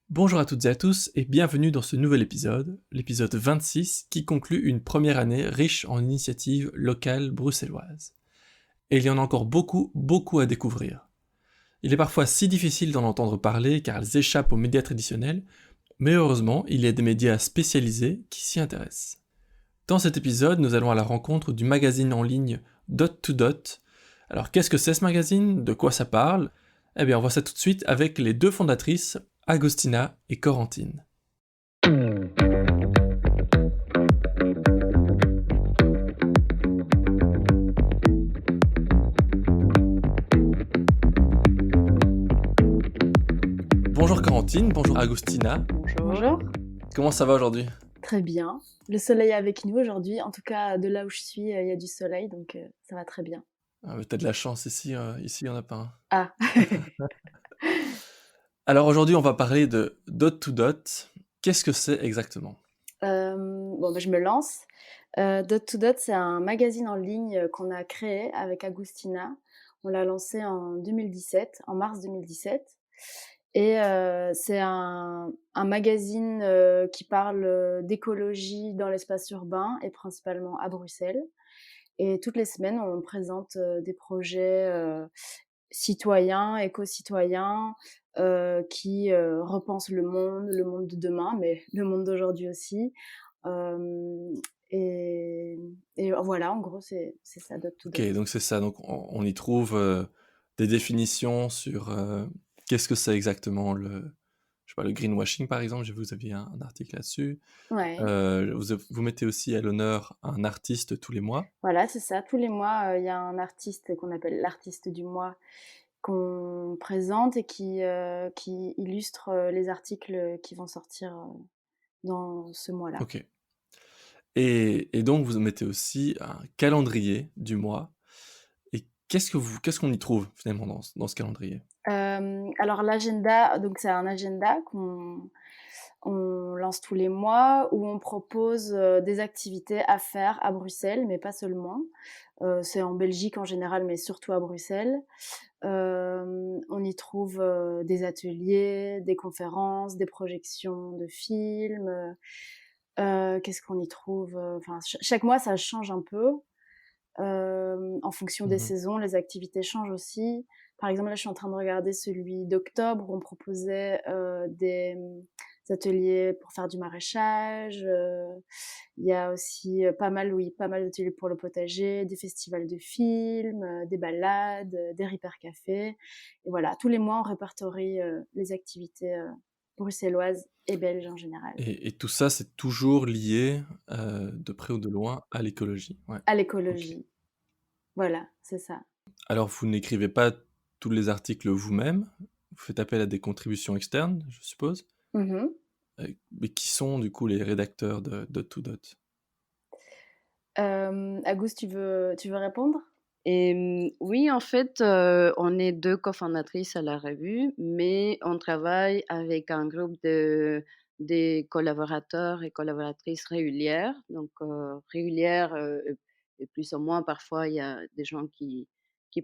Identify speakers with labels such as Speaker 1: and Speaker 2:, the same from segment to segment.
Speaker 1: Bonjour à toutes et à tous et bienvenue dans ce nouvel épisode, l'épisode 26 qui conclut une première année riche en initiatives locales bruxelloises. Et il y en a encore beaucoup à découvrir. Il est parfois si difficile d'en entendre parler car elles échappent aux médias traditionnels, mais heureusement il y a des médias spécialisés qui s'y intéressent. Dans cet épisode, nous allons à la rencontre du magazine en ligne Dot to Dot. Alors qu'est-ce que c'est ce magazine? De quoi ça parle? Eh bien on voit ça tout de suite avec les deux fondatrices, Agostina et Corentine. Bonjour Corentine, bonjour Agostina.
Speaker 2: Bonjour.
Speaker 1: Comment ça va aujourd'hui?
Speaker 2: Très bien. Le soleil est avec nous aujourd'hui. En tout cas, de là où je suis, il y a du soleil, donc ça va très bien.
Speaker 1: Ah, mais t'as de la chance ici il y en a pas un.
Speaker 2: Ah!
Speaker 1: Alors aujourd'hui on va parler de Dot to Dot. Qu'est-ce que c'est exactement?
Speaker 2: Bon, bah, je me lance. Dot to Dot, c'est un magazine en ligne, qu'on a créé avec Agustina. On l'a lancé en 2017, en mars 2017 et c'est un magazine, qui parle, d'écologie dans l'espace urbain et principalement à Bruxelles. Et toutes les semaines, on présente, des projets, citoyens, éco-citoyens, qui, repensent le monde de demain, mais le monde d'aujourd'hui aussi. Hem et voilà, en gros, c'est ça, Dot to
Speaker 1: Ok,
Speaker 2: Dot.
Speaker 1: donc c'est ça, donc on y trouve des définitions sur qu'est-ce que c'est exactement je sais pas, le greenwashing par exemple, j'ai vu que vous aviez un article là-dessus.
Speaker 2: Ouais,
Speaker 1: Vous mettez aussi à l'honneur un artiste tous les mois.
Speaker 2: voilà, c'est ça. Tous les mois, il y a un artiste qu'on appelle l'artiste du mois, qu'on présente et qui illustre, les articles qui vont sortir, dans ce mois-là.
Speaker 1: Ok. Et donc vous mettez aussi un calendrier du mois. Et qu'est-ce qu'on y trouve finalement dans ce calendrier?
Speaker 2: Alors l'agenda, donc c'est un agenda qu'on lance tous les mois où on propose, des activités à faire à Bruxelles, mais pas seulement. C'est en Belgique en général, mais surtout à Bruxelles. On y trouve, des ateliers, des conférences, des projections de films, qu'est-ce qu'on y trouve? Enfin chaque mois ça change un peu. En fonction des
Speaker 1: Mmh.
Speaker 2: saisons, les activités changent aussi. Par exemple, là, je suis en train de regarder celui d'octobre où on proposait, des, ateliers pour faire du maraîchage, il y a aussi, pas mal, oui, pas mal d'ateliers pour le potager, des festivals de films, des balades, des repair cafés et voilà, tous les mois, on répertorie, les activités, bruxelloises et belges en général.
Speaker 1: Et tout ça, c'est toujours lié, de près ou de loin, à l'écologie? Ouais,
Speaker 2: À
Speaker 1: OK.
Speaker 2: l'écologie, voilà, c'est ça.
Speaker 1: Alors vous n'écrivez pas tous les articles vous-même? Vous faites appel à des contributions externes, je suppose?
Speaker 2: Mmh.
Speaker 1: Mais qui sont du coup les rédacteurs de Dot to Dot?
Speaker 2: Agus, tu veux répondre?
Speaker 3: Oui, en fait, on est 2 cofondatrices à la revue, mais on travaille avec un groupe des collaborateurs et collaboratrices régulières. Donc, régulières, et plus ou moins, parfois, il y a des gens qui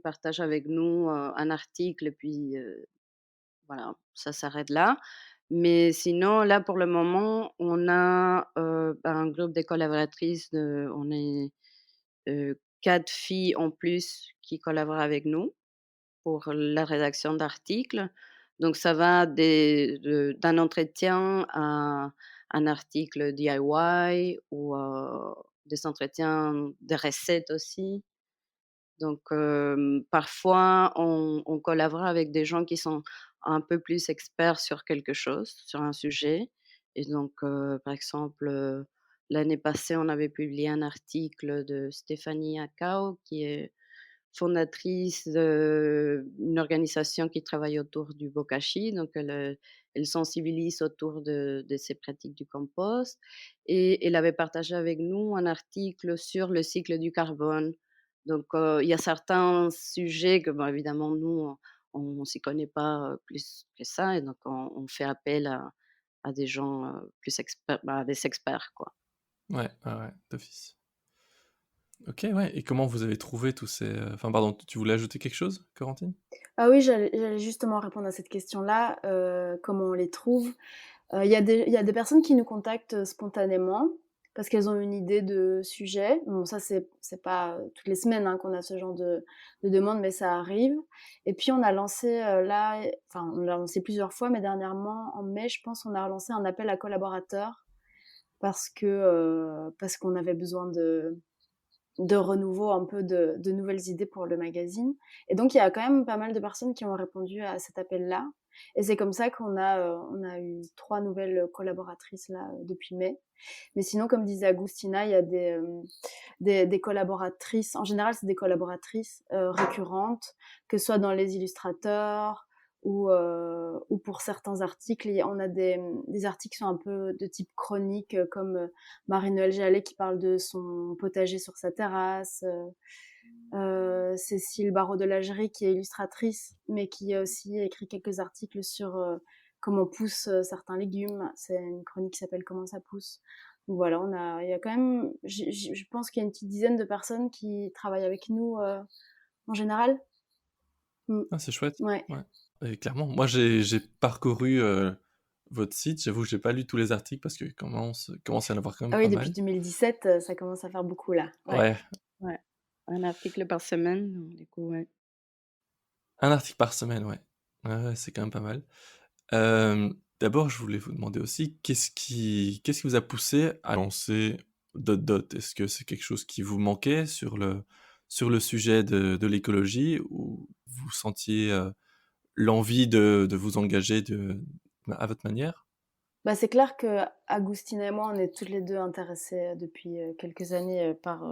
Speaker 3: partagent avec nous, un article et puis, voilà, ça s'arrête là. Mais sinon, là, pour le moment, on a, un groupe de collaboratrices on est 4 filles en plus qui collaborent avec nous pour la rédaction d'articles. Donc ça va d'un entretien à un article DIY ou des entretiens de recettes aussi. Donc parfois on collabore avec des gens qui sont un peu plus experts sur quelque chose, sur un sujet et donc par exemple, l'année passée, on avait publié un article de Stéphanie Accao qui est fondatrice d'une organisation qui travaille autour du bokashi, donc elle sensibilise autour de ces pratiques du compost et elle avait partagé avec nous un article sur le cycle du carbone. Donc il y a certains sujets que, bon, évidemment, nous, on s'y connaît pas, plus que ça et donc on fait appel à des gens, plus experts, bah, des experts, quoi.
Speaker 1: Ouais, ouais, ouais, d'office. OK, ouais, et comment vous avez trouvé tous ces, enfin pardon, tu voulais ajouter quelque chose, Corentine?
Speaker 2: Ah oui, j'allais justement répondre à cette question-là, comment on les trouve? Il y a des personnes qui nous contactent, spontanément parce qu'elles ont une idée de sujet. Bon ça c'est pas, toutes les semaines, hein, qu'on a ce genre de demande, mais ça arrive. Et puis on a lancé, enfin on l'a lancé plusieurs fois, mais dernièrement en mai, je pense, on a relancé un appel à collaborateurs parce qu'on avait besoin de renouveau, un peu de nouvelles idées pour le magazine. Et donc il y a quand même pas mal de personnes qui ont répondu à cet appel-là. Et c'est comme ça on a eu 3 nouvelles collaboratrices là, depuis mai. Mais sinon, comme disait Agustina, il y a des collaboratrices, en général, c'est des collaboratrices, récurrentes, que ce soit dans les illustrateurs ou pour certains articles. On a des articles qui sont un peu de type chronique, comme, Marie-Noëlle Jallet qui parle de son potager sur sa terrasse, Cécile Barraud de Lagerie qui est illustratrice, mais qui a aussi écrit quelques articles sur, comment poussent, certains légumes. C'est une chronique qui s'appelle «Comment ça pousse». Donc voilà, il y a quand même, je pense qu'il y a une petite dizaine de personnes qui travaillent avec nous, en général. Mmh.
Speaker 1: Ah, c'est chouette,
Speaker 2: Ouais.
Speaker 1: ouais, et clairement, moi j'ai parcouru, votre site. J'avoue que j'ai pas lu tous les articles parce qu'il commence à y en avoir quand même
Speaker 2: Ah oui,
Speaker 1: pas
Speaker 2: depuis
Speaker 1: mal.
Speaker 2: 2017, ça commence à faire beaucoup là. Ouais.
Speaker 1: Ouais,
Speaker 3: Ouais, un article par semaine, donc du coup, ouais.
Speaker 1: un article par semaine, ouais. Ouais, ouais, c'est quand même pas mal. D'abord, je voulais vous demander aussi, qu'est-ce qui vous a poussé à lancer Dot Dot? Est-ce que c'est quelque chose qui vous manquait sur le sujet de l'écologie, ou vous sentiez, l'envie de vous engager à votre manière?
Speaker 2: Bah, c'est clair qu'Agustina et moi, on est toutes les 2 intéressées, depuis, quelques années, par,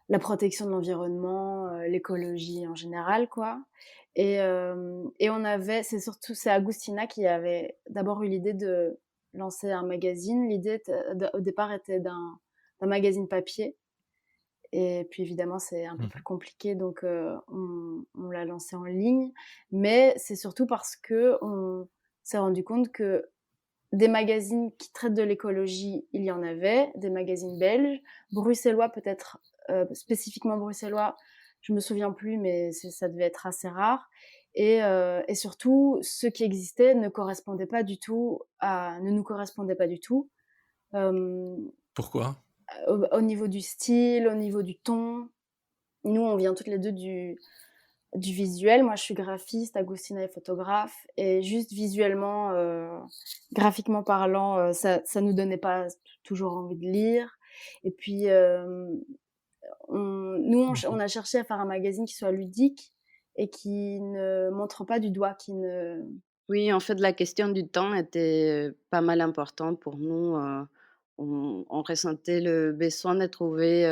Speaker 2: la protection de l'environnement, l'écologie en général, quoi. Et c'est Agustina qui avait d'abord eu l'idée de lancer un magazine. L'idée au départ était d'un magazine papier, et puis évidemment c'est un peu plus
Speaker 1: Mmh.
Speaker 2: compliqué, donc on l'a lancé en ligne. Mais c'est surtout parce qu'on s'est rendu compte que des magazines qui traitent de l'écologie, il y en avait, des magazines belges, bruxellois peut-être, spécifiquement bruxellois, je me souviens plus, mais ça devait être assez rare. Et surtout, ceux qui existaient ne nous correspondaient pas du tout, hem,
Speaker 1: Pourquoi?
Speaker 2: au niveau du style, au niveau du ton. Nous, on vient toutes les 2 du visuel. Moi, je suis graphiste, Agustina est photographe, et juste visuellement, graphiquement parlant, ça nous donnait pas toujours envie de lire. Et puis, on
Speaker 1: Mmh.
Speaker 2: a cherché à faire un magazine qui soit ludique et qui ne montre pas du doigt, qui ne
Speaker 3: Oui, en fait, la question du temps était, pas mal importante pour nous, on ressentait le besoin de trouver,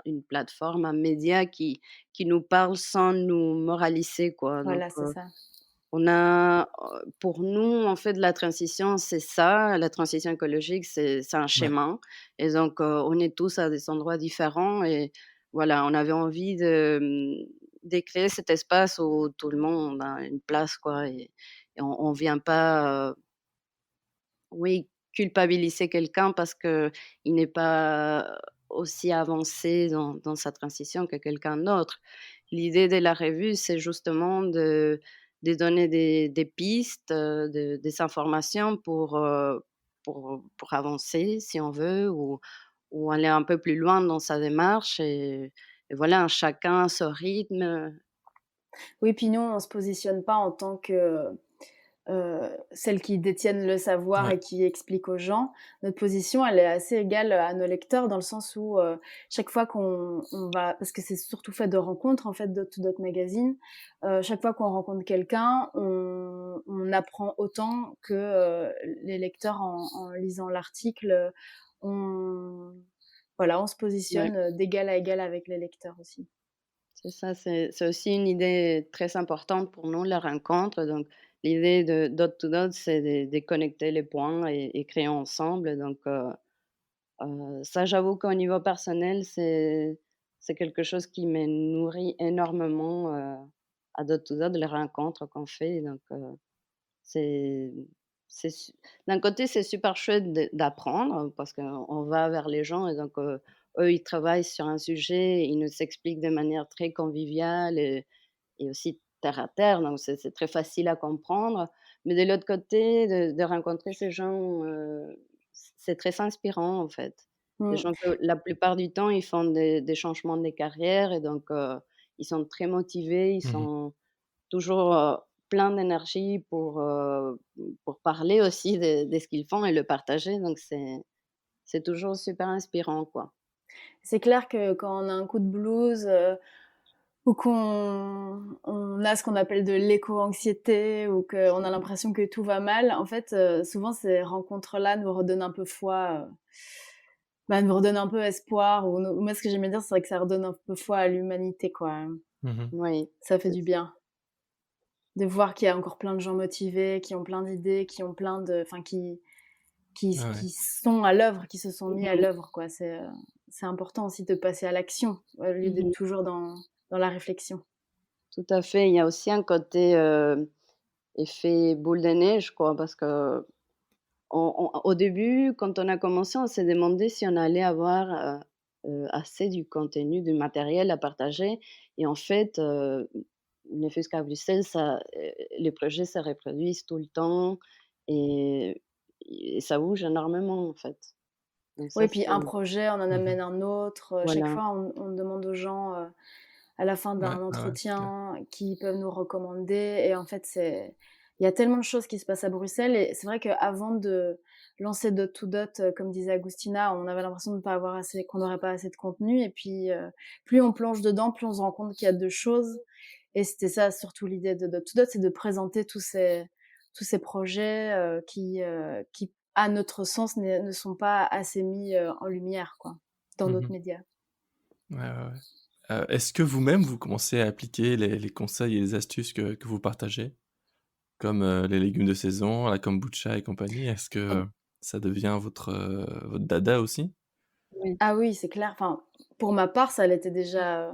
Speaker 3: une plateforme, un média qui nous parle sans nous moraliser, quoi. Donc
Speaker 2: voilà, c'est ça.
Speaker 3: on a, pour nous, en fait, la transition, c'est ça, la transition écologique, c'est un
Speaker 1: Ouais.
Speaker 3: chemin, et donc on est tous à des endroits différents, et voilà, on avait envie de créer cet espace où tout le monde a une place, quoi, et on vient pas, oui, culpabiliser quelqu'un parce qu'il n'est pas aussi avancé dans sa transition que quelqu'un d'autre. L'idée de la revue, c'est justement de donner des pistes, des informations pour avancer si on veut, ou aller un peu plus loin dans sa démarche, et voilà, chacun à son rythme.
Speaker 2: Oui, puis nous, on se positionne pas en tant que celles qui détiennent le savoir
Speaker 1: Ouais.
Speaker 2: et qui expliquent aux gens. Notre position, elle est assez égale à nos lecteurs, dans le sens où, chaque fois qu'on va, parce que c'est surtout fait de rencontres, en fait, To Dot Magazine. Chaque fois qu'on rencontre quelqu'un, on apprend autant que, les lecteurs en lisant l'article. On Voilà, on se
Speaker 3: Ouais.
Speaker 2: positionne, d'égal à égal avec les lecteurs aussi.
Speaker 3: C'est ça, c'est aussi une idée très importante pour nous, la rencontre. Donc, l'idée de Dot to Dot, c'est de connecter les points et créer ensemble. Donc, ça, j'avoue qu'au niveau personnel, c'est quelque chose qui me nourrit énormément, à Dot to Dot, les rencontres qu'on fait. Donc, c'est d'un côté, c'est super chouette d'apprendre parce qu'on va vers les gens et donc eux, ils travaillent sur un sujet, ils nous expliquent de manière très conviviale et aussi terre à terre, donc c'est très facile à comprendre. Mais de l'autre côté, de rencontrer ces gens, c'est très inspirant, en fait. Des
Speaker 2: Mmh.
Speaker 3: gens que la plupart du temps, ils font des changements de carrière et donc ils sont très motivés, ils
Speaker 1: Mmh.
Speaker 3: sont toujours, plein d'énergie pour parler aussi de ce qu'ils font et le partager, donc c'est toujours super inspirant, quoi.
Speaker 2: C'est clair que quand on a un coup de blues, ou qu'on a ce qu'on appelle de l'éco-anxiété ou qu'on a l'impression que tout va mal, en fait, souvent ces rencontres-là nous redonnent un peu foi, nous redonnent un peu espoir ou moi ce que j'aimais dire, c'est vrai que ça redonne un peu foi à l'humanité, quoi.
Speaker 1: Mmh.
Speaker 3: Oui,
Speaker 2: Ça fait
Speaker 3: c'est
Speaker 2: du
Speaker 3: ça.
Speaker 2: bien de voir qu'il y a encore plein de gens motivés, qui ont plein d'idées, qui ont plein de enfin
Speaker 1: Ouais, ouais.
Speaker 2: qui sont à l'œuvre, qui se sont mis à
Speaker 3: Mmh.
Speaker 2: l'œuvre, quoi. C'est important aussi de passer à l'action, au lieu d'être
Speaker 3: Mmh.
Speaker 2: toujours dans la réflexion.
Speaker 3: Tout à fait, il y a aussi un côté, effet boule de neige, quoi, parce que au début, quand on a commencé, on s'est demandé si on allait avoir, assez du contenu, du matériel à partager et en fait, ne fût-ce qu'à Bruxelles, les projets se reproduisent tout le temps et et ça bouge énormément, en fait. Donc ça,
Speaker 2: Oui, puis
Speaker 3: c'est
Speaker 2: un projet, on en
Speaker 1: Mmh.
Speaker 2: amène un autre, chaque
Speaker 3: voilà.
Speaker 2: fois on demande aux gens, à la fin
Speaker 1: Ouais,
Speaker 2: d'un
Speaker 1: ouais, ouais, c'est clair.
Speaker 2: entretien qui peuvent nous recommander et en fait, il y a tellement de choses qui se passent à Bruxelles et c'est vrai qu'avant de lancer Dot to Dot, comme disait Agustina, on avait l'impression de pas avoir assez qu'on n'aurait pas assez de contenu et puis, plus on plonge dedans, plus on se rend compte qu'il y a 2 choses et c'était ça surtout l'idée de Dot to Dot, c'est de présenter tous ces projets, qui, à notre sens, ne sont pas assez mis, en lumière, quoi, dans d'autres
Speaker 1: Mmh.
Speaker 2: médias.
Speaker 1: Ouais, ouais, ouais. Est-ce que vous-même, vous commencez à appliquer les conseils et les astuces que vous partagez? Comme, les légumes de saison, la kombucha et compagnie? Est-ce que ça devient votre dada aussi?
Speaker 3: Oui.
Speaker 2: Ah oui, c'est clair. Enfin, pour ma part, ça l'était déjà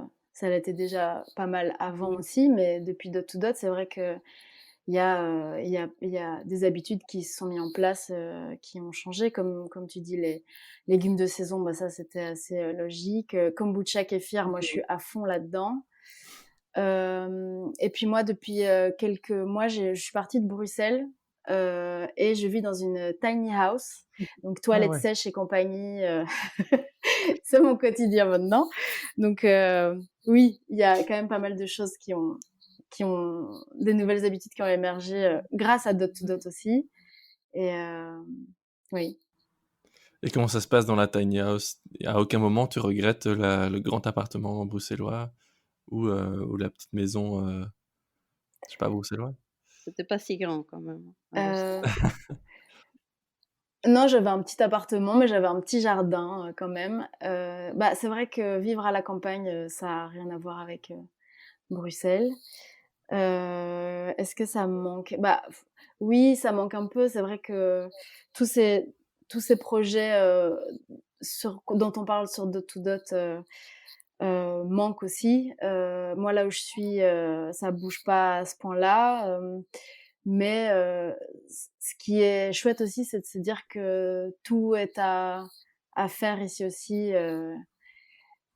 Speaker 2: pas mal avant aussi, mais depuis Dot to Dot, c'est vrai qu'il il y a des habitudes qui se sont mis en place, qui ont changé. Comme tu dis, les légumes de saison, bah, ça, c'était assez, logique. Kombucha, kéfir, moi, je suis à fond là-dedans. Et puis moi, depuis, quelques mois, je suis partie de Bruxelles, et je vis dans une tiny house, donc
Speaker 1: Ah
Speaker 2: toilettes
Speaker 1: ouais.
Speaker 2: sèches et compagnie, c'est mon quotidien maintenant. Donc oui, il y a quand même pas mal de choses qui ont des nouvelles habitudes qui ont émergé, grâce à Dot to Dot aussi et oui.
Speaker 1: Et comment ça se passe dans la tiny house? À aucun moment tu regrettes le grand appartement bruxellois ou la petite maison, je sais pas, bruxelloise?
Speaker 3: C'était pas si grand quand même, à Bruxelles.
Speaker 2: Heu Non, j'avais un petit appartement, mais j'avais un petit jardin, quand même. C'est vrai que vivre à la campagne, ça a rien à voir avec, Bruxelles. Est-ce que ça me manque? Oui, ça manque un peu. C'est vrai que tous ces tous ces projets, dont on parle sur Dot to Dot, manquent aussi. Moi, là où je suis, ça bouge pas à ce point-là, mais ce qui est chouette aussi, c'est de se dire que tout est à faire ici aussi,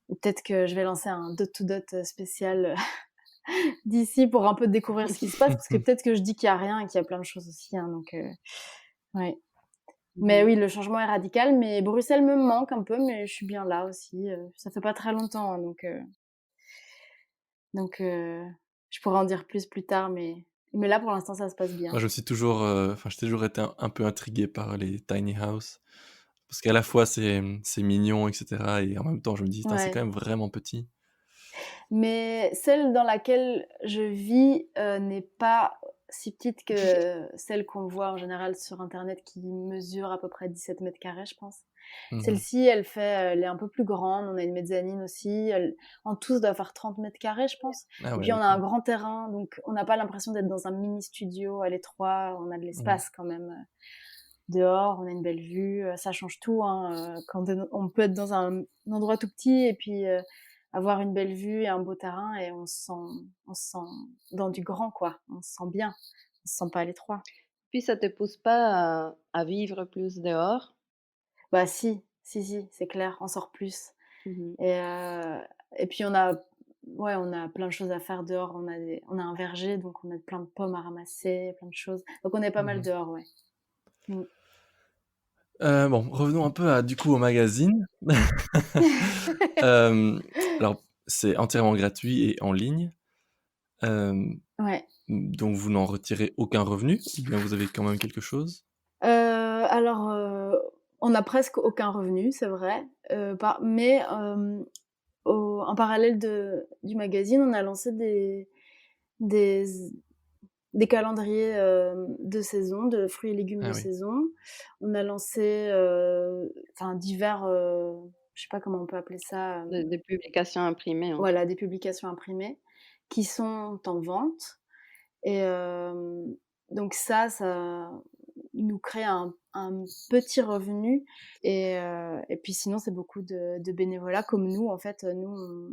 Speaker 2: ou peut-être que je vais lancer un Dot to Dot, spécial, d'ici pour un peu découvrir ce qui se passe, parce que peut-être que je dis qu'il y a rien et qu'il y a plein de choses aussi, hein, donc ouais. Mais
Speaker 3: Mmh.
Speaker 2: oui, le changement est radical, mais Bruxelles me manque un peu, mais je suis bien là aussi, ça fait pas très longtemps, hein, donc je pourrais en dire plus tard, mais là, pour l'instant, ça se passe bien.
Speaker 1: Moi, je me suis toujours, enfin, j'ai toujours été un peu intrigué par les tiny house parce qu'à la fois c'est mignon et cetera et en même temps je me dis: «Putain, c'est
Speaker 2: Ouais.
Speaker 1: quand même vraiment petit».
Speaker 2: Mais celle dans laquelle je vis, n'est pas si petite que celle qu'on voit en général sur internet qui mesure à peu près 17 m², je pense.
Speaker 1: Mmh mh.
Speaker 2: Celle-ci, elle est un peu plus grande, on a une mezzanine aussi, elle en tout, ça doit faire 30 m², je pense.
Speaker 1: Ah
Speaker 2: Et
Speaker 1: ouais,
Speaker 2: puis on a un
Speaker 1: OK.
Speaker 2: grand terrain, donc on n'a pas l'impression d'être dans un mini studio à l'étroit, on a de
Speaker 1: Mmh.
Speaker 2: l'espace quand même, dehors, on a une belle vue, ça change tout, hein, quand on peut être dans un endroit tout petit et puis, avoir une belle vue et un beau terrain et on se sent dans du grand, quoi. On se sent bien, on se sent pas à l'étroit.
Speaker 3: Puis ça te pousse pas à vivre plus dehors?
Speaker 2: Bah si, c'est clair, on sort plus
Speaker 3: Mmh.
Speaker 2: et puis on a plein de choses à faire dehors. On a un verger, donc on a plein de pommes à ramasser, plein de choses. Donc on est pas mal
Speaker 1: Mmh.
Speaker 2: dehors, ouais. Mmh.
Speaker 1: Bon, revenons un peu à du coup au magazine. Hem, alors c'est entièrement gratuit et en ligne, hem,
Speaker 2: Ouais.
Speaker 1: donc vous n'en retirez aucun revenu? Ou bien vous avez quand même quelque chose?
Speaker 2: Alors, on a presque aucun revenu, c'est vrai, mais au en parallèle du magazine, on a lancé des des calendriers, de saison, de fruits et légumes de
Speaker 1: Ah oui.
Speaker 2: saison. On a lancé, enfin divers, je sais pas comment on peut appeler ça,
Speaker 3: Des publications imprimées, en fait.
Speaker 2: voilà, des publications imprimées qui sont en vente et donc ça nous crée un petit revenu et puis sinon c'est beaucoup de bénévolat comme nous en fait, nous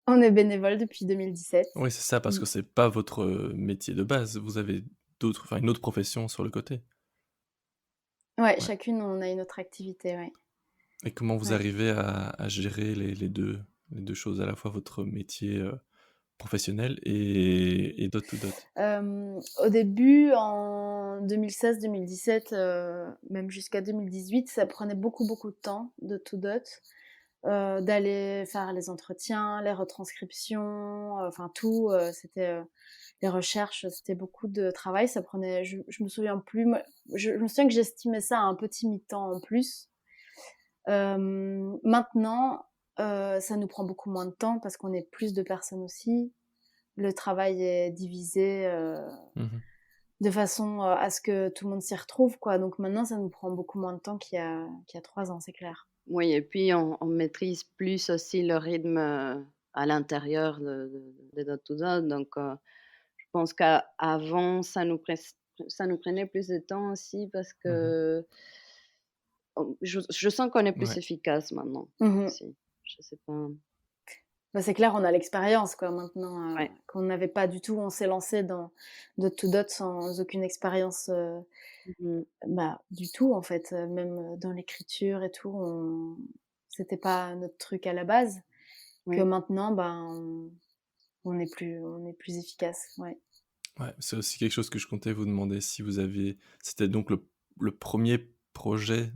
Speaker 2: on est bénévoles depuis 2017.
Speaker 1: Oui, c'est ça, parce
Speaker 2: Mmh.
Speaker 1: que c'est pas votre, métier de base. Vous avez une autre profession sur le côté?
Speaker 2: Ouais,
Speaker 1: Ouais,
Speaker 2: chacune on a une autre activité, ouais.
Speaker 1: et comment vous
Speaker 2: Ouais.
Speaker 1: arrivez à gérer les 2 choses, à la fois votre métier, professionnel et dot to dot?
Speaker 2: Au début, en 2016-2017, même jusqu'à 2018, ça prenait beaucoup, beaucoup de temps de tout dot, d'aller faire les entretiens, les retranscriptions, enfin tout, les recherches, c'était beaucoup de travail. Ça prenait je me souviens plus, moi, je me souviens que j'estimais ça à un petit mi-temps en plus. Maintenant, ça nous prend beaucoup moins de temps parce qu'on est plus de personnes aussi. Le travail est divisé,
Speaker 1: Mmh.
Speaker 2: de façon, à ce que tout le monde s'y retrouve, quoi. Donc maintenant, ça nous prend beaucoup moins de temps qu'il y a 3 ans, c'est clair.
Speaker 3: Oui et puis on maîtrise plus aussi le rythme, à l'intérieur de notre tout ça donc je pense qu'avant ça nous prenait plus de temps aussi parce
Speaker 1: Mmh.
Speaker 3: que je sens qu'on est plus
Speaker 1: Ouais.
Speaker 3: efficace maintenant
Speaker 2: Mmh.
Speaker 3: aussi. Je sais pas.
Speaker 2: Bah, c'est clair, on a l'expérience, quoi, maintenant,
Speaker 3: Ouais.
Speaker 2: qu'on n'avait pas du tout. On s'est lancé dans Dot to Dot sans aucune expérience,
Speaker 3: Mmh.
Speaker 2: bah, du tout, en fait, même, dans l'écriture et tout, c'était pas notre truc à la base. Que
Speaker 3: Oui.
Speaker 2: maintenant, ben, on est plus efficace, ouais.
Speaker 1: Ouais, c'est aussi quelque chose que je comptais vous demander si vous aviez c'était donc le 1er projet,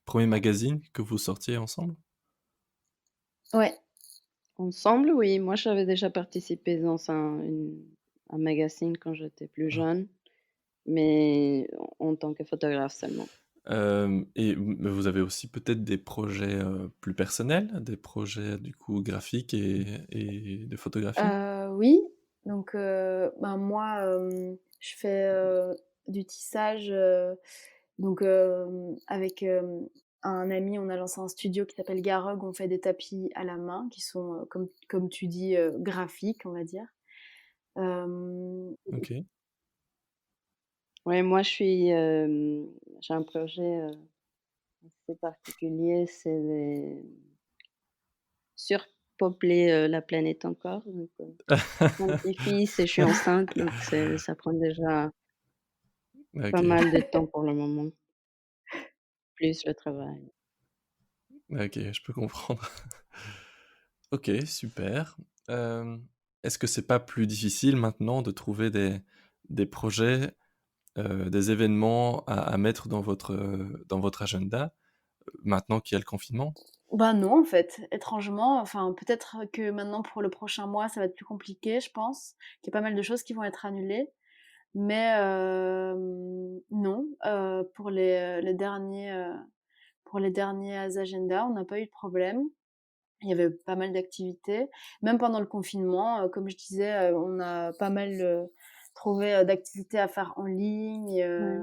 Speaker 1: 1er magazine que vous sortiez ensemble?
Speaker 2: Ouais.
Speaker 3: Ensemble, oui. Moi, j'avais déjà participé dans un magazine quand j'étais plus
Speaker 1: Ah.
Speaker 3: jeune, mais en tant que photographe seulement.
Speaker 1: Et mais vous avez aussi peut-être des projets, plus personnels? Des projets du coup graphiques et de photographie?
Speaker 2: Oui, donc ben, moi, je fais, du tissage, donc avec, un ami, on a lancé un studio qui s'appelle Garog. On fait des tapis à la main qui sont, comme tu dis, graphiques, on va dire. Hem,
Speaker 1: OK.
Speaker 3: Oui, moi, j'ai un projet, assez particulier, c'est surpeupler, la planète encore, donc j'ai un petit-fils et je suis enceinte, donc ça prend déjà pas
Speaker 1: OK.
Speaker 3: mal de temps pour le moment, plus le travail.
Speaker 1: OK, je peux comprendre. OK, super. Hem, est-ce que c'est pas plus difficile maintenant de trouver des projets, des événements à mettre dans votre agenda, maintenant qu'il y a le confinement?
Speaker 2: Bah, non, en fait, étrangement, enfin, peut-être que maintenant pour le prochain mois, ça va être plus compliqué, je pense, qu'il y a pas mal de choses qui vont être annulées. Mais non, pour les derniers agendas, on n'a pas eu de problème. Il y avait pas mal d'activités. Même pendant le confinement, comme je disais, on a pas mal, trouvé, d'activités à faire en ligne,
Speaker 3: Ouais.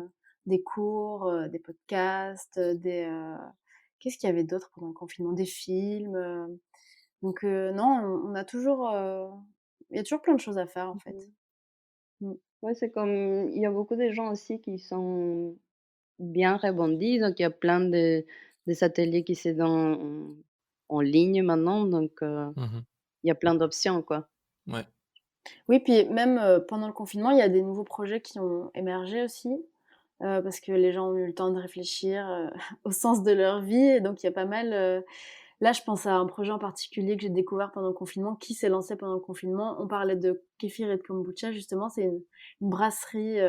Speaker 2: des cours, des podcasts, qu'est-ce qu'il y avait d'autre pendant le confinement? Des films, donc non, on a toujours, il y a toujours plein de choses à faire, en fait.
Speaker 3: Mmh.
Speaker 2: Mmh.
Speaker 3: Ouais, c'est comme il y a beaucoup de gens aussi qui sont bien rebondis, donc il y a plein de des ateliers qui se donnent en ligne maintenant, donc
Speaker 1: Mmh.
Speaker 3: il y a plein d'options, quoi.
Speaker 1: Ouais.
Speaker 2: Oui, puis même, pendant le confinement, il y a des nouveaux projets qui ont émergé aussi, parce que les gens ont eu le temps de réfléchir, au sens de leur vie et donc il y a pas mal, là, je pense à un projet en particulier que j'ai découvert pendant le confinement, qui s'est lancé pendant le confinement. On parlait de kéfir et de kombucha justement, c'est une brasserie,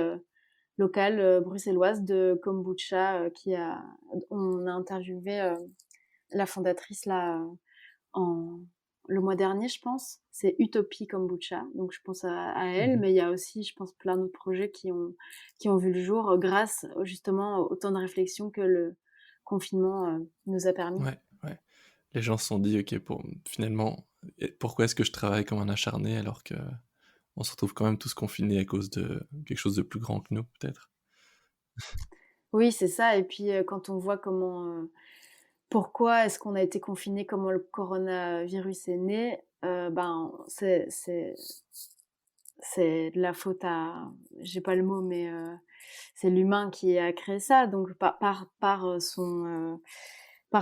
Speaker 2: locale, bruxelloise de kombucha, qui a on a interviewé, la fondatrice là, en le mois dernier, je pense. C'est Utopie Kombucha, donc je pense à elle,
Speaker 1: Mhm.
Speaker 2: mais il y a aussi, je pense, plein d'autres projets qui ont vu le jour, grâce, justement, au temps de réflexion que le confinement, nous a permis.
Speaker 1: Ouais, ouais. Les gens se sont dit, ok, finalement, pourquoi est-ce que je travaille comme un acharné alors que on se retrouve quand même tous confinés à cause de quelque chose de plus grand que nous, peut-être.
Speaker 2: Oui, c'est ça et puis, quand on voit comment, pourquoi est-ce qu'on a été confinés, comment le coronavirus est né, ben, c'est de la faute à j'ai pas le mot, mais c'est l'humain qui a créé ça, donc par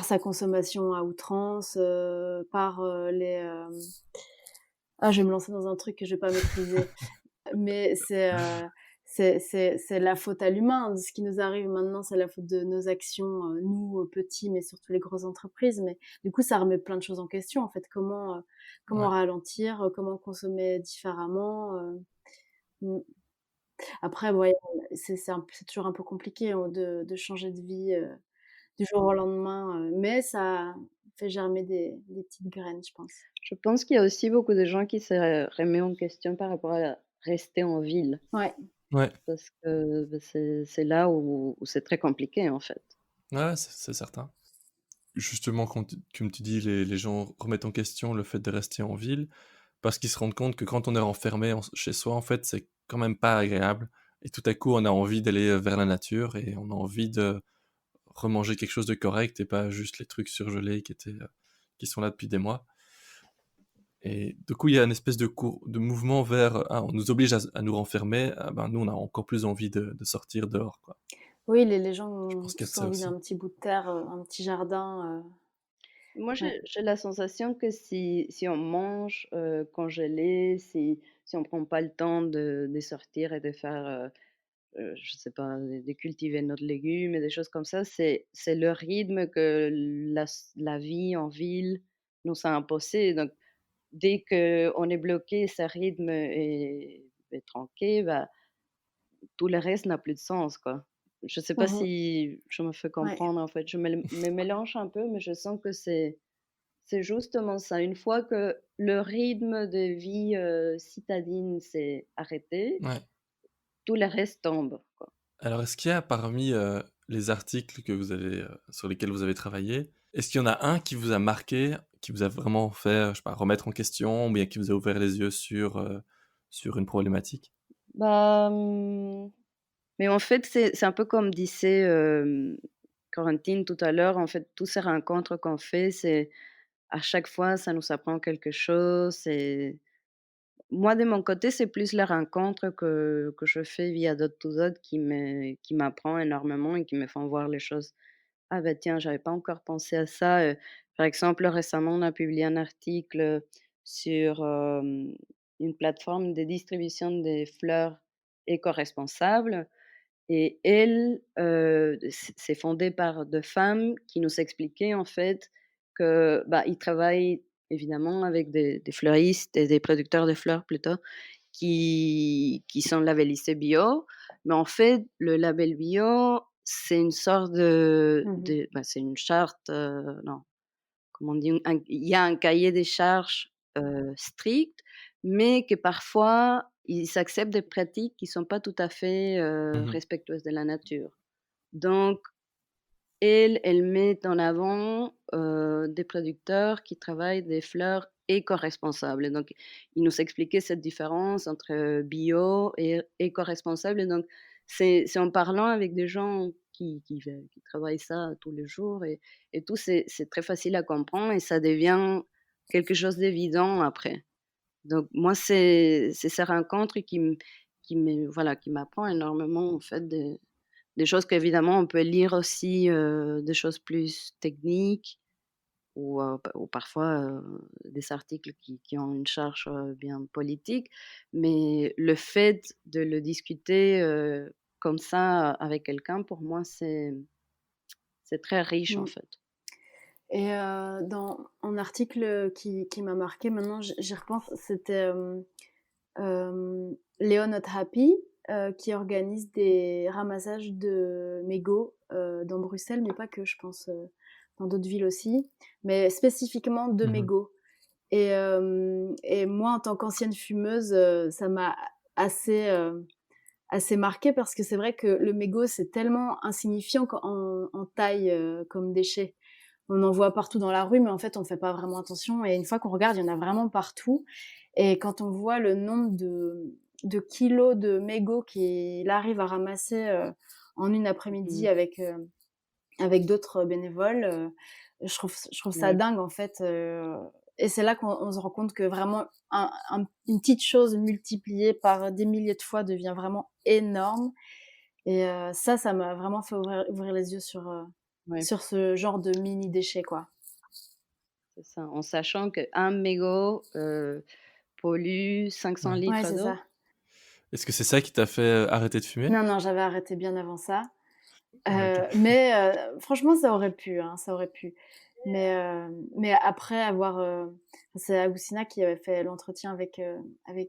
Speaker 2: sa consommation à outrance, par, je vais me lancer dans un truc que je vais pas maîtriser, mais c'est la faute à l'humain. Ce qui nous arrive maintenant, c'est la faute de nos actions, nous, petits, mais surtout les grosses entreprises, mais du coup, ça remet plein de choses en question, en fait. Comment
Speaker 1: Ouais.
Speaker 2: ralentir, comment consommer différemment, mmh. Après, ouais, c'est toujours un peu compliqué, de changer de vie, du jour au lendemain, mais ça fait germer des petites graines, je pense.
Speaker 3: Je pense qu'il y a aussi beaucoup de gens qui se remettent en question par rapport à rester en ville,
Speaker 2: Ouais.
Speaker 1: Ouais,
Speaker 3: parce que, bah, c'est là où c'est très compliqué, en fait.
Speaker 1: ouais, c'est certain. Justement, comme tu dis, les gens remettent en question le fait de rester en ville, parce qu'ils se rendent compte que quand on est enfermé chez soi, en fait, c'est quand même pas agréable. Et tout à coup, on a envie d'aller vers la nature et on a envie de remanger quelque chose de correct et pas juste les trucs surgelés qui sont là depuis des mois. Et du coup, il y a une espèce de mouvement vers, ah, on nous oblige à nous renfermer, ah ben, nous, on a encore plus envie de sortir dehors, quoi.
Speaker 2: Oui, les gens
Speaker 1: Je
Speaker 2: ont
Speaker 1: pense qu'il y a de
Speaker 2: tous
Speaker 1: ça
Speaker 2: envie
Speaker 1: aussi.
Speaker 2: d'un petit bout de terre, un petit jardin,
Speaker 3: Moi,
Speaker 2: ouais.
Speaker 3: j'ai la sensation que si on mange, congelé, si on prend pas le temps de sortir et de faire, je sais pas, de cultiver notre légumes et des choses comme ça, c'est le rythme que la vie en ville nous a imposé. Donc dès qu'on est bloqué, ce rythme est tronqué, bah, tout le reste n'a plus de sens, quoi. Je sais pas
Speaker 2: Mmh mh.
Speaker 3: si je me fais
Speaker 2: Ouais.
Speaker 3: comprendre, en fait. Je me mélange un peu, mais je sens que c'est justement ça. Une fois que le rythme de vie, citadine s'est arrêté,
Speaker 1: Ouais.
Speaker 3: tout le reste tombe, quoi.
Speaker 1: Alors, est-ce qu'il y a parmi les articles que sur lesquels vous avez travaillé, est-ce qu'il y en a un qui vous a marqué, qui vous a vraiment fait, je sais pas, remettre en question, ou bien qui vous a ouvert les yeux sur une problématique?
Speaker 3: Bah, mais en fait, c'est un peu comme disait, Corentine tout à l'heure, en fait, tous ces rencontres qu'on fait, c'est à chaque fois, ça nous apprend quelque chose et moi, de mon côté, c'est plus la rencontre que je fais via Dot to Dot qui m'apprend énormément et qui me font voir les choses. Ah bah tiens, j'avais pas encore pensé à ça, par exemple, récemment, on a publié un article sur, une plateforme de distribution des fleurs éco-responsables et elle, c'est fondé par 2 femmes qui nous expliquaient en fait que, bah, ils travaillent évidemment avec des fleuristes et des producteurs de fleurs plutôt, qui sont labellisés bio, mais en fait, le label bio, c'est une sorte
Speaker 2: Mmh mh.
Speaker 3: bah, c'est une charte, non, comment on dit? Il y a un cahier des charges, strict, mais que parfois, ils acceptent des pratiques qui sont pas tout à fait,
Speaker 1: Mmh.
Speaker 3: respectueuses de la nature. Donc elle met en avant, des producteurs qui travaillent des fleurs éco-responsables et donc il nous expliquait cette différence entre, bio et éco-responsable et donc c'est en parlant avec des gens qui travaillent ça tous les jours et tout, c'est très facile à comprendre et ça devient quelque chose d'évident après. Donc moi, c'est ces rencontres voilà, qui m'apprend énormément en fait des choses qu'évidemment on peut lire aussi, des choses plus techniques ou parfois, des articles qui ont une charge, bien politique. Mais le fait de le discuter, comme ça avec quelqu'un, pour moi, c'est très riche, en
Speaker 2: Mmh.
Speaker 3: fait.
Speaker 2: Et dans un article qui m'a marqué, maintenant j'y repense, c'était, Léo Not Happy, qui organise des ramassages de mégots, dans Bruxelles, mais pas que, je pense, dans d'autres villes aussi, mais spécifiquement de
Speaker 1: Mmh.
Speaker 2: mégots. Et moi, en tant qu'ancienne fumeuse, ça m'a assez, assez marquée parce que c'est vrai que le mégot, c'est tellement insignifiant en taille, comme déchet. On en voit partout dans la rue, mais en fait, on fait pas vraiment attention et une fois qu'on regarde, il y en a vraiment partout et quand on voit le nombre de kilos de mégots qu'il arrive à ramasser, en une après-midi
Speaker 3: Mmh.
Speaker 2: avec d'autres bénévoles, je trouve ça
Speaker 3: Ouais.
Speaker 2: dingue en fait, et c'est là qu'on se rend compte que vraiment une petite chose multipliée par des milliers de fois devient vraiment énorme et ça m'a vraiment fait ouvrir les yeux
Speaker 3: Ouais,
Speaker 2: sur ce genre de mini déchets, quoi.
Speaker 3: c'est ça. En sachant qu'un mégot, pollue 500
Speaker 1: Ouais.
Speaker 2: Ouais,
Speaker 3: litres
Speaker 2: c'est
Speaker 3: d'eau.
Speaker 2: ça.
Speaker 1: Est-ce que c'est ça qui t'a fait, arrêter de fumer?
Speaker 2: Non, non, j'avais arrêté bien avant ça,
Speaker 1: Ah OK.
Speaker 2: mais franchement, ça aurait pu, hein, ça aurait pu. Mais après avoir, c'est Agustina qui avait fait l'entretien avec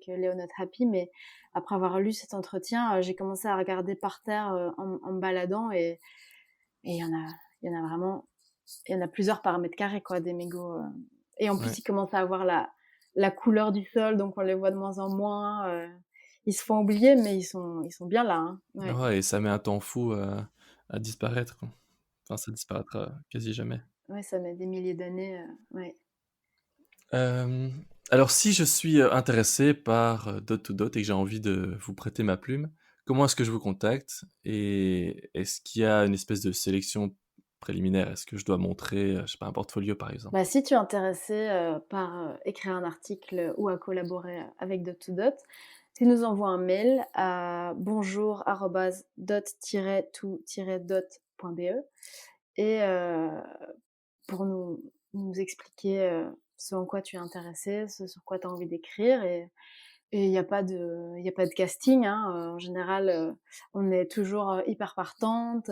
Speaker 2: Léonard Happy, mais après avoir lu cet entretien, j'ai commencé à regarder par terre, en me baladant et il y en a vraiment il y en a plusieurs par mètre carré quoi, des mégots, et en
Speaker 1: Ouais.
Speaker 2: plus, ils commencent à avoir la couleur du sol, donc on les voit de moins en moins, ils se font oublier, mais ils sont bien là, hein. Ouais.
Speaker 1: Ouais et ça met un temps fou à disparaître, quoi. Enfin, ça disparaîtra quasi jamais.
Speaker 2: Ouais, ça met des milliers d'années, ouais.
Speaker 1: Alors si je suis, intéressé par, Dot to Dot et que j'ai envie de vous prêter ma plume, comment est-ce que je vous contacte? Et est-ce qu'il y a une espèce de sélection préliminaire? Est-ce que je dois montrer, je sais pas, un portfolio, par exemple?
Speaker 2: Bah, si tu es intéressé, par, écrire un article ou à collaborer avec Dot to Dot, tu nous envoies un mail à bonjour@dot-to-dot.be et pour nous expliquer, ce en quoi tu es intéressé, ce sur quoi tu as envie d'écrire et il y a pas de casting, hein, en général, on est toujours, hyper partante,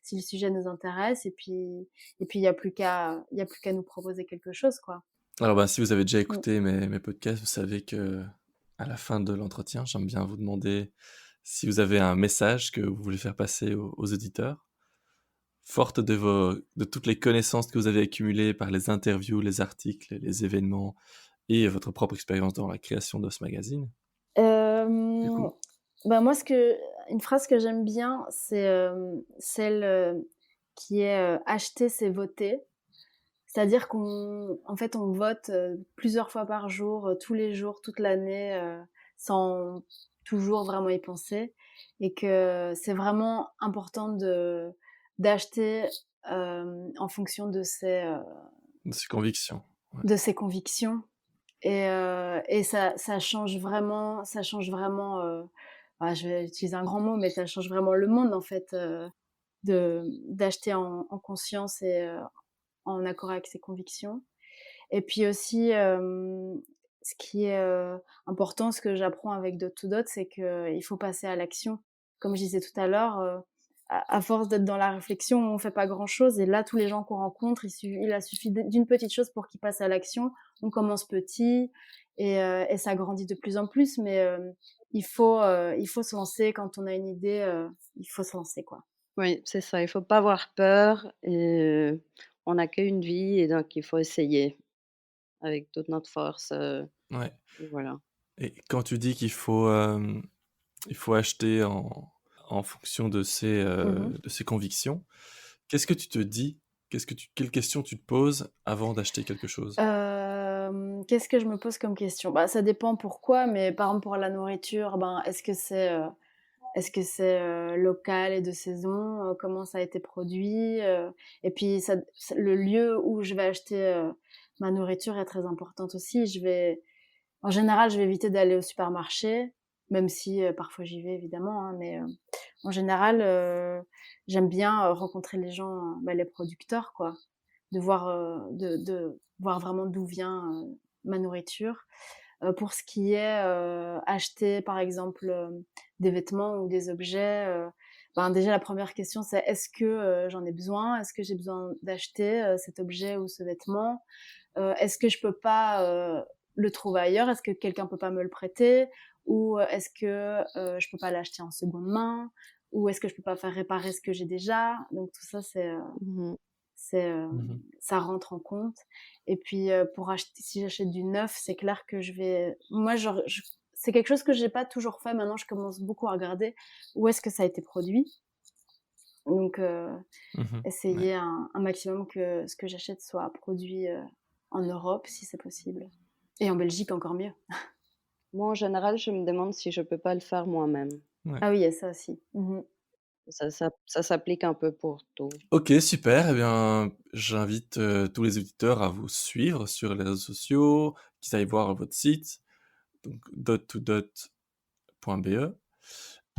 Speaker 2: si le sujet nous intéresse et puis il y a plus qu'à nous proposer quelque chose, quoi.
Speaker 1: Alors, bah, si vous avez déjà
Speaker 2: Mmh.
Speaker 1: écouté mes podcasts, vous savez que à la fin de l'entretien, j'aime bien vous demander si vous avez un message que vous voulez faire passer aux auditeurs. Forte de toutes les connaissances que vous avez accumulées par les interviews, les articles, les événements et votre propre expérience dans la création de ce magazine, du
Speaker 2: Hem,
Speaker 1: coup.
Speaker 2: Bah, moi, une phrase que j'aime bien, c'est, celle, qui est, «Acheter, c'est voter». C'est-à-dire qu'en fait, on vote, plusieurs fois par jour, tous les jours, toute l'année, sans toujours vraiment y penser et que c'est vraiment important d'acheter, en fonction
Speaker 1: De ses convictions, ouais.
Speaker 2: de ses convictions et ça change vraiment, ah, je vais utiliser un grand mot, mais ça change vraiment le monde, en fait, d'acheter en conscience et en accord avec ses convictions. Et puis aussi, ce qui est, important, ce que j'apprends avec Dot to Dot, c'est qu'il faut passer à l'action. Comme je disais tout à l'heure, à force d'être dans la réflexion, on fait pas grand-chose et là, tous les gens qu'on rencontre, il a suffi d'une petite chose pour qu'ils passent à l'action. On commence petit et ça grandit de plus en plus, mais il faut se lancer quand on a une idée, il faut se lancer, quoi.
Speaker 3: Oui, c'est ça, il faut pas avoir peur et on n'a qu'une vie et donc il faut essayer avec toute notre force,
Speaker 1: Ouais
Speaker 3: et voilà.
Speaker 1: et quand tu dis il faut acheter en fonction
Speaker 2: Mmh.
Speaker 1: de ses convictions, qu'est-ce que tu te dis? Quelles questions tu te poses avant d'acheter quelque chose?
Speaker 2: Qu'est-ce que je me pose comme question? Bah, ça dépend pourquoi, mais par exemple pour la nourriture, ben, est-ce que c'est, local et de saison? Comment ça a été produit? Et puis le lieu où je vais acheter, ma nourriture est très importante aussi. En général, je vais éviter d'aller au supermarché, même si, parfois j'y vais évidemment, hein, mais, en général, j'aime bien, rencontrer les gens, bah, les producteurs quoi. de voir vraiment d'où vient ma nourriture. Pour ce qui est acheter, par exemple, des vêtements ou des objets, ben, déjà la première question c'est: «Est-ce que j'en ai besoin? Est-ce que j'ai besoin d'acheter cet objet ou ce vêtement? Est-ce que je peux pas le trouver ailleurs? Est-ce que quelqu'un peut pas me le prêter? Ou est-ce que je peux pas l'acheter en seconde main? Ou est-ce que je peux pas faire réparer ce que j'ai déjà?» Donc tout ça,
Speaker 3: Mmh.
Speaker 1: Mhm.
Speaker 2: ça rentre en compte. Et puis pour acheter, si j'achète du neuf, c'est clair que c'est quelque chose que j'ai pas toujours fait. Maintenant, je commence beaucoup à regarder où est-ce que ça a été produit. Donc
Speaker 1: Mhm. Ouais.
Speaker 2: essayer un maximum que ce que j'achète soit produit en Europe, si c'est possible. Et en Belgique, encore mieux.
Speaker 3: Moi, en général, je me demande si je peux pas le faire moi-même.
Speaker 1: Ouais.
Speaker 2: Ah oui, il y a ça aussi.
Speaker 3: Ça s'applique un peu pour tout.
Speaker 1: Ok, super. Eh bien, j'invite tous les auditeurs à vous suivre sur les réseaux sociaux, qu'ils aillent voir votre site, donc dot2dot.be.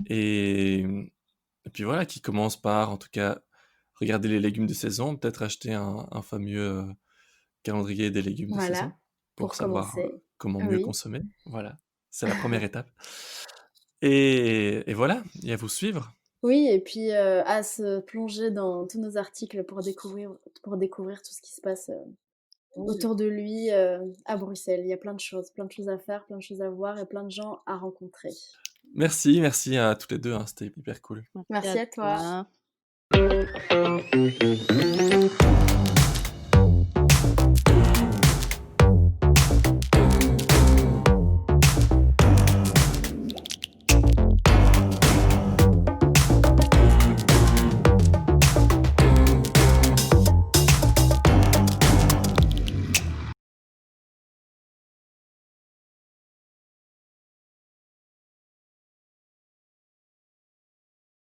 Speaker 1: Et, et puis voilà, qui commence par, en tout cas, regarder les légumes de saison, peut-être acheter un fameux calendrier des légumes de
Speaker 2: Voilà,
Speaker 1: saison pour
Speaker 2: pour
Speaker 1: savoir
Speaker 2: commencer.
Speaker 1: comment mieux
Speaker 2: Oui.
Speaker 1: consommer. Voilà, c'est la première étape. Et voilà, et à vous suivre.
Speaker 2: Oui, et puis à se plonger dans tous nos articles pour découvrir tout ce qui se passe
Speaker 3: Oui.
Speaker 2: autour de lui à Bruxelles. Il y a plein de choses à faire, plein de choses à voir et plein de gens à rencontrer.
Speaker 1: Merci à toutes les deux, hein, c'était hyper cool.
Speaker 3: Merci
Speaker 2: Merci
Speaker 3: à
Speaker 2: à toi.
Speaker 3: toi.